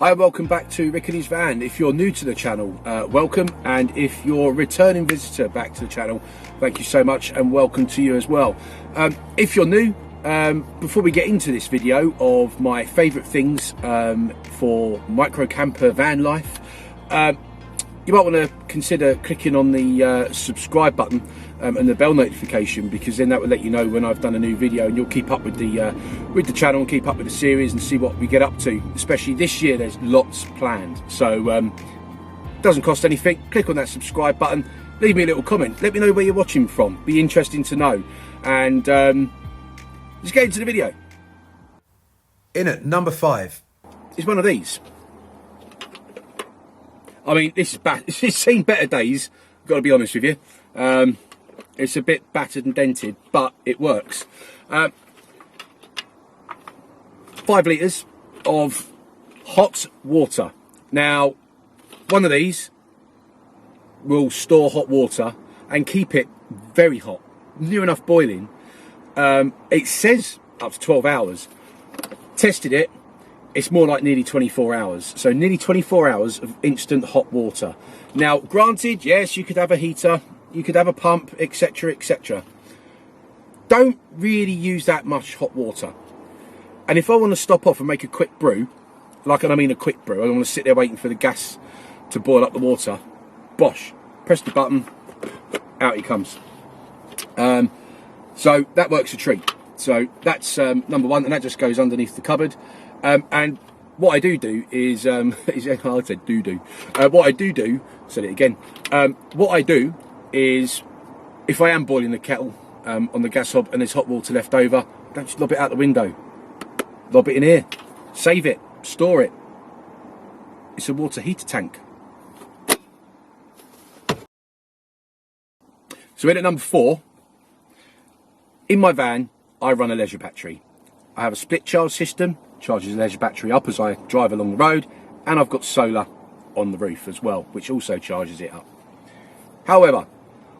Hi, welcome back to Rick and his Van. If you're new to the channel, welcome, and if you're a returning visitor back to the channel, thank you so much and welcome to you as well. If you're new, before we get into this video of my favourite things for microcamper van life, you might want to consider clicking on the subscribe button and the bell notification, because then that will let you know when I've done a new video, and you'll keep up with the channel and keep up with the series and see what we get up to. Especially this year, there's lots planned, so doesn't cost anything. Click on that subscribe button, leave me a little comment, let me know where you're watching from, be interesting to know, and let's get into the video. In at number 5 is one of these. I mean, this is bad. It's seen better days, I've got to be honest with you. It's a bit battered and dented, but it works. 5 litres of hot water. Now, one of these will store hot water and keep it very hot, near enough boiling. It says up to 12 hours. Tested it. It's more like nearly 24 hours. So nearly 24 hours of instant hot water. Now, granted, yes, you could have a heater, you could have a pump, etc, etc. Don't really use that much hot water. And if I want to stop off and make a quick brew, like, and I mean a quick brew, I don't want to sit there waiting for the gas to boil up the water. Bosh, press the button, out it comes. So that works a treat. So that's number one, and that just goes underneath the cupboard. And what I do is, I said do. What I do, said it again. What I do is, if I am boiling the kettle on the gas hob and there's hot water left over, don't just lob it out the window. Lob it in here. Save it. Store it. It's a water heater tank. So in at number 4, in my van, I run a leisure battery. I have a split charge system, charges the leisure battery up as I drive along the road, and I've got solar on the roof as well, which also charges it up. However,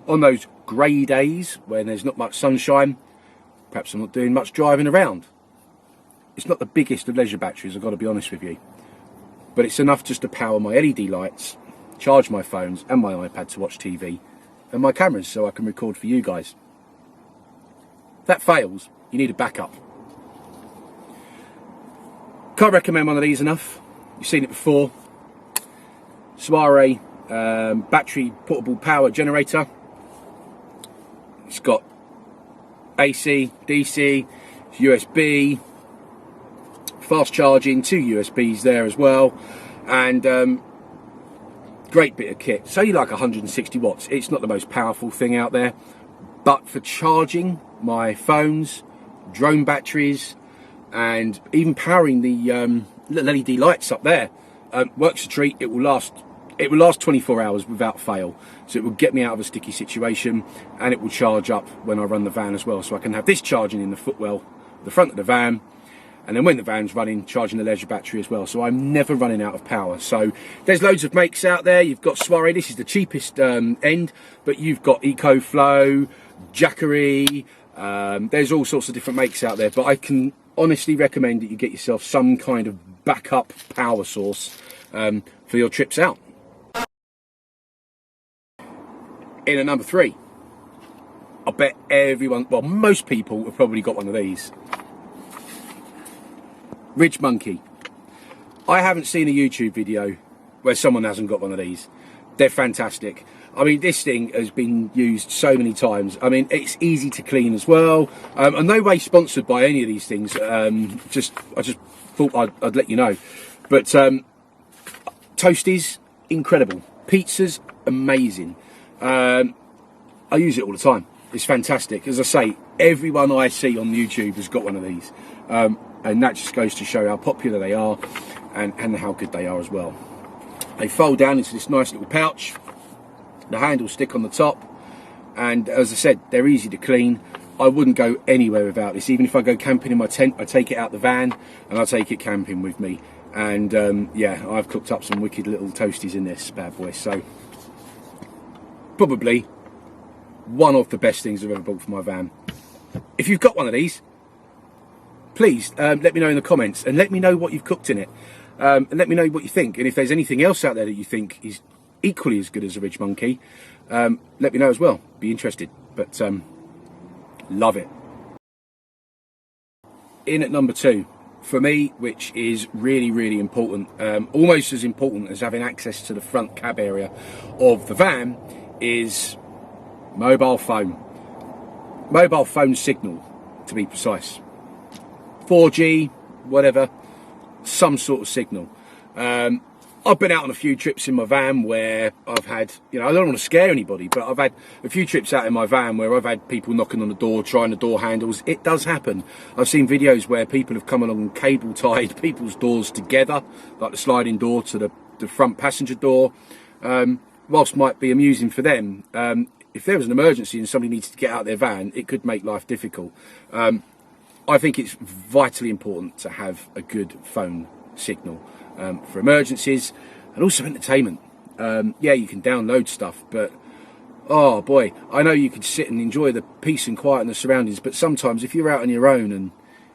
on those grey days when there's not much sunshine, perhaps I'm not doing much driving around, it's not the biggest of leisure batteries, I've got to be honest with you, but it's enough just to power my LED lights, charge my phones and my iPad to watch TV, and my cameras so I can record for you guys. If that fails, you need a backup. Can't recommend one of these enough. You've seen it before. Soiree battery portable power generator. It's got AC, DC, USB, fast charging, 2 USBs there as well, and great bit of kit. Say like 160 watts. It's not the most powerful thing out there, but for charging my phones, drone batteries, and even powering the LED lights up there, works a treat. It will last 24 hours without fail, so it will get me out of a sticky situation, and it will charge up when I run the van as well, so I can have this charging in the footwell, the front of the van, and then when the van's running, charging the leisure battery as well, so I'm never running out of power. So there's loads of makes out there. You've got Soiree, this is the cheapest end, but you've got EcoFlow, Jackery, there's all sorts of different makes out there, but I can honestly recommend that you get yourself some kind of backup power source for your trips out. In at number 3, I bet everyone, well, most people have probably got one of these. Ridge Monkey. I haven't seen a YouTube video where someone hasn't got one of these. They're fantastic. I mean, this thing has been used so many times. I mean, it's easy to clean as well. I'm no way sponsored by any of these things. I just thought I'd let you know. But toasties, incredible. Pizzas, amazing. I use it all the time. It's fantastic. As I say, everyone I see on YouTube has got one of these. And that just goes to show how popular they are and how good they are as well. They fold down into this nice little pouch. The handles stick on the top, and as I said, they're easy to clean. I wouldn't go anywhere without this. Even if I go camping in my tent, I take it out the van and I take it camping with me. And yeah, I've cooked up some wicked little toasties in this bad boy. So probably one of the best things I've ever bought for my van. If you've got one of these, please let me know in the comments and let me know what you've cooked in it. and let me know what you think. And if there's anything else out there that you think is equally as good as a Ridge Monkey, let me know as well. Be interested. But love it. In at number 2, for me, which is really, really important, almost as important as having access to the front cab area of the van, is mobile phone. Mobile phone signal, to be precise. 4G, whatever, some sort of signal. I've been out on a few trips in my van where I've had, I don't want to scare anybody, but I've had a few trips out in my van where I've had people knocking on the door, trying the door handles. It does happen. I've seen videos where people have come along and cable tied people's doors together, like the sliding door to the front passenger door. Whilst might be amusing for them, if there was an emergency and somebody needs to get out of their van, it could make life difficult. I think it's vitally important to have a good phone signal for emergencies and also entertainment. Yeah, you can download stuff, but oh boy, I know you could sit and enjoy the peace and quiet and the surroundings, but sometimes if you're out on your own and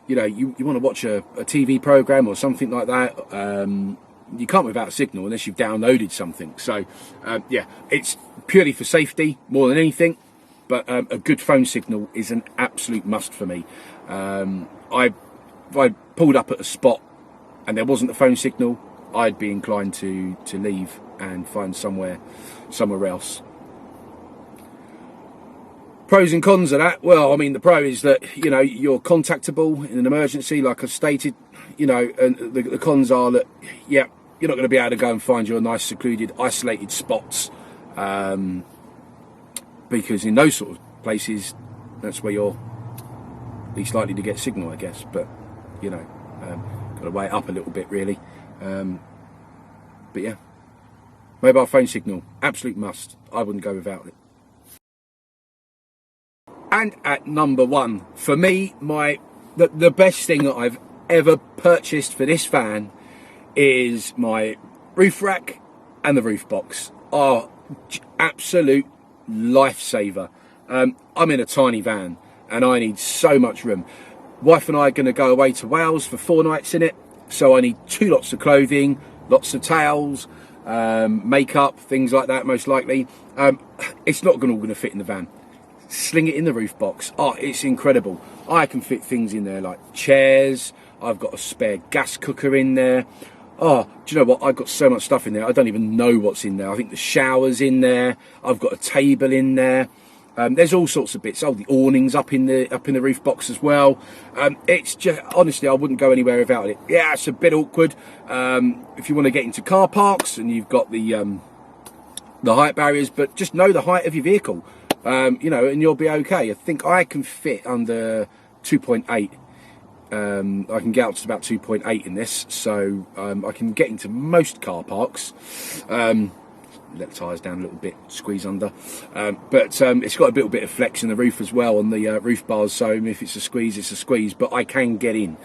you want to watch a TV program or something like that, you can't without a signal unless you've downloaded something. So yeah, it's purely for safety more than anything, but a good phone signal is an absolute must for me. If I pulled up at a spot and there wasn't a phone signal, I'd be inclined to leave and find somewhere else. Pros and cons of that. Well, I mean, the pro is that, you're contactable in an emergency, like I stated, and the cons are that, yeah, you're not going to be able to go and find your nice, secluded, isolated spots, because in those sort of places, that's where you're least likely to get signal, I guess. But, got to weigh it up a little bit, really. But yeah, mobile phone signal, absolute must. I wouldn't go without it. And at number 1, for me, the best thing that I've ever purchased for this van is my roof rack and the roof box. Are absolute lifesaver. I'm in a tiny van and I need so much room. Wife and I are going to go away to Wales for 4 nights in it, so I need 2 lots of clothing, lots of towels, makeup, things like that, most likely. It's not all going to fit in the van. Sling it in the roof box. Oh, it's incredible. I can fit things in there like chairs. I've got a spare gas cooker in there. Oh, do you know what? I've got so much stuff in there, I don't even know what's in there. I think the shower's in there. I've got a table in there. There's all sorts of bits. Oh, the awning's up in the roof box as well. It's just, honestly, I wouldn't go anywhere without it. Yeah, it's a bit awkward. If you want to get into car parks and you've got the height barriers, but just know the height of your vehicle, and you'll be okay. I think I can fit under 2.8. I can get up to about 2.8 in this, so I can get into most car parks. Let the tyres down a little bit, squeeze under, but it's got a little bit of flex in the roof as well on the roof bars, so if it's a squeeze, it's a squeeze, but I can get in.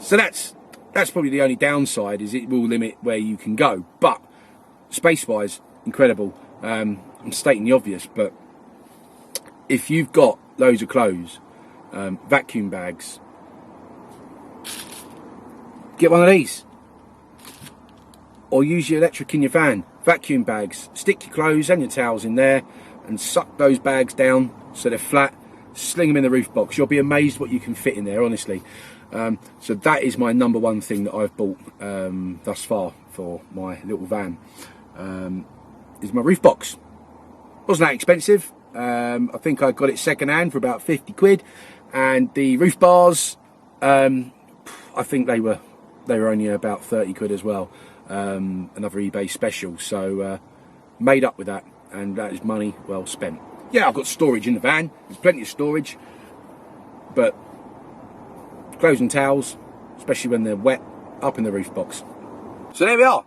So that's probably the only downside, is it will limit where you can go, but space wise, incredible. I'm stating the obvious, but if you've got loads of clothes, vacuum bags, get one of these, or use your electric in your van. Vacuum bags, stick your clothes and your towels in there and suck those bags down so they're flat, sling them in the roof box. You'll be amazed what you can fit in there, honestly. So that is my number 1 thing that I've bought thus far for my little van, is my roof box. Wasn't that expensive. I think I got it second hand for about 50 quid, and the roof bars, I think they were only about 30 quid as well. Another eBay special, so made up with that, and that is money well spent. Yeah, I've got storage in the van, there's plenty of storage, but clothes and towels, especially when they're wet, up in the roof box. So there we are,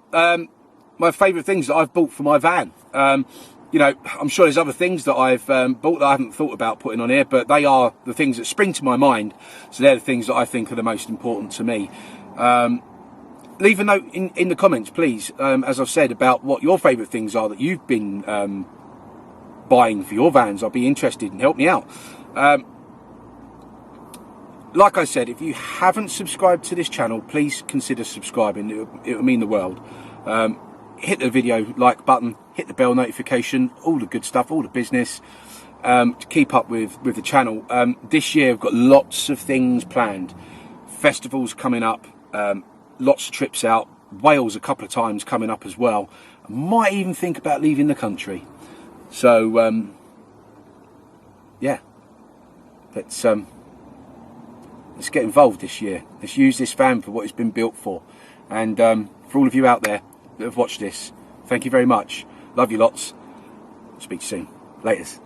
my favourite things that I've bought for my van. I'm sure there's other things that I've bought that I haven't thought about putting on here, but they are the things that spring to my mind, so they're the things that I think are the most important to me. Leave a note in the comments, please, as I've said, about what your favourite things are that you've been buying for your vans. I'll be interested, and help me out. like I said, if you haven't subscribed to this channel, please consider subscribing. It will mean the world. Hit the video like button, hit the bell notification, all the good stuff, all the business, to keep up with the channel. This year I've got lots of things planned. Festivals coming up, lots of trips out. Wales a couple of times coming up as well. I might even think about leaving the country. So yeah, let's get involved this year. Let's use this van for what it's been built for. And for all of you out there that have watched this, thank you very much. Love you lots. Speak to you soon. Laters.